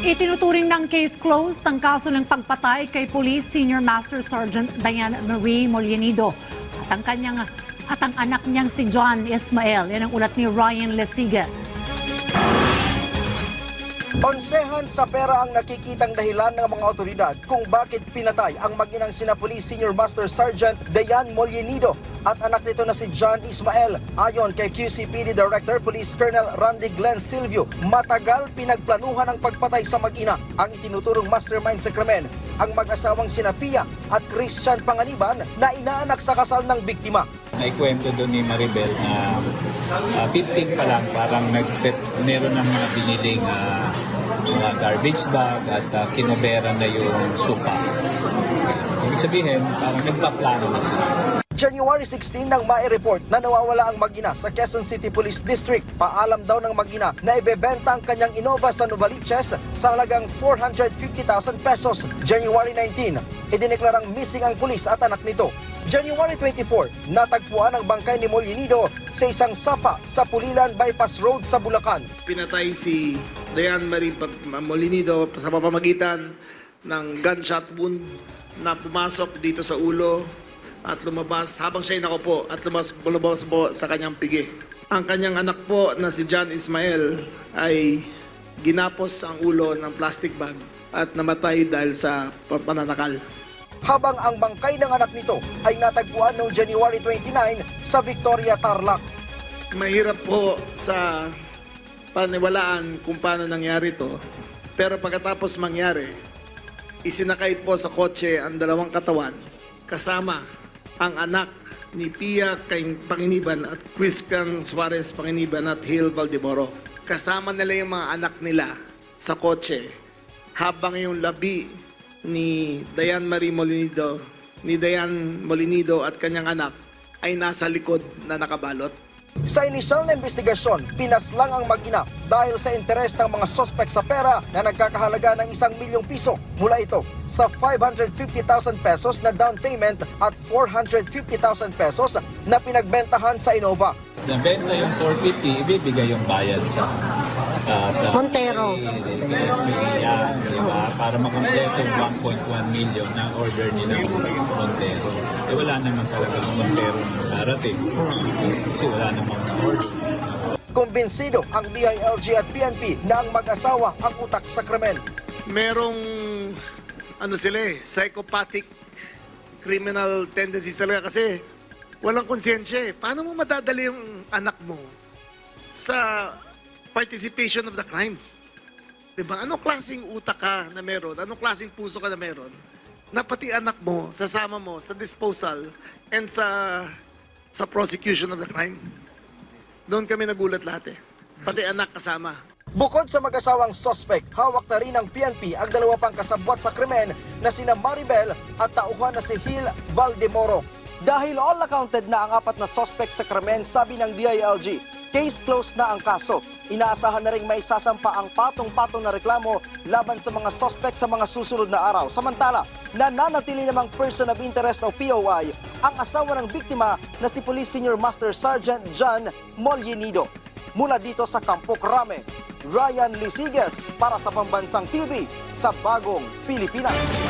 Itinuturing ng case closed ang kaso ng pagpatay kay Police Senior Master Sergeant Diane Marie Molinito at ang anak niyang si John Ismael. Yan ang ulat ni Ryan Lesigas. Konsehan sa pera ang nakikitang dahilan ng mga otoridad kung bakit pinatay ang mag-inang sina Police Senior Master Sergeant Diane Molinito at anak nito na si John Ismael. Ayon kay QCPD Director Police Colonel Randy Glenn Silvio, matagal pinagplanuhan ang pagpatay sa mag-ina. Ang itinuturong mastermind sa krimen, ang mag-asawang sina Pia at Christian Panganiban na inaanak sa kasal ng biktima. Naikwento doon ni Maribel na 15 pa lang parang meron ng mga biniling mga garbage bag at kinobera na yung supa. Ibig sabihin, parang nagpaplano na sila. January 16 nang mai-report na nawawala ang mag-ina sa Quezon City Police District. Paalam daw ng mag-ina na ibebenta ang kanyang Innova sa Novaliches sa halagang 450,000 pesos. January 19, idineklarang missing ang pulis at anak nito. January 24, natagpuan ang bangkay ni Molinito sa isang sapa sa Pulilan Bypass Road sa Bulacan. Pinatay si Diane Marie Molinito sa pamamagitan ng gunshot wound na pumasok dito sa ulo at lumabas habang siya nakaupo at lumabas po sa kanyang pigi. Ang kanyang anak po na si John Ismael ay ginapos ang ulo ng plastic bag at namatay dahil sa pananakal. Habang ang bangkay ng anak nito ay natagpuan noong January 29 sa Victoria, Tarlac. Mahirap po sa paniwalaan kung paano nangyari to, pero pagkatapos mangyari, isinakay po sa kotse ang dalawang katawan kasama ang anak ni Pia Panginiban at Christian Suarez Panginiban at Hill Valdemoro. Kasama nila yung mga anak nila sa kotse habang yung labi ni Diane Marie Molinito at kanyang anak ay nasa likod na nakabalot. Sa inisyal na investigasyon, pinaslang ang mag-ina dahil sa interes ng mga sospek sa pera na nagkakahalaga ng 1 milyong piso. Mula ito sa 550,000 pesos na down payment at 450,000 pesos na pinagbentahan sa Innova. Nabenta yung 450, ibibigay yung bayad sa Montero. Diba? Para makompleto yung 1.1 million na order nila Montero. Wala naman talaga ng Montero na darating. Kasi wala namang order. Kumbinsido ang DILG at PNP na ang mag-asawa ang utak sa krimen. Merong psychopathic criminal tendencies talaga kasi walang konsensya eh. Paano mo madadali yung anak mo sa participation of the crime? Diba? Anong klaseng utak ka na meron? Anong klaseng puso ka na meron? Na pati anak mo, sasama mo sa disposal and sa prosecution of the crime. Doon kami nagulat lahat eh. Pati anak kasama. Bukod sa mag-asawang suspect, hawak na rin ng PNP ang dalawa pang kasabwat sa krimen na sina Maribel at tauhan na si Hill Valdemoro. Dahil all accounted na ang apat na suspect sa krimen, sabi ng DILG, case closed na ang kaso. Inaasahan na rin may sasampa ang patong-patong na reklamo laban sa mga suspect sa mga susunod na araw. Samantala, nananatili namang person of interest o POI ang asawa ng biktima na si Police Senior Master Sergeant John Molinito. Mula dito sa Campo Crame, Ryan Lesigas para sa Pambansang TV sa Bagong Pilipinas.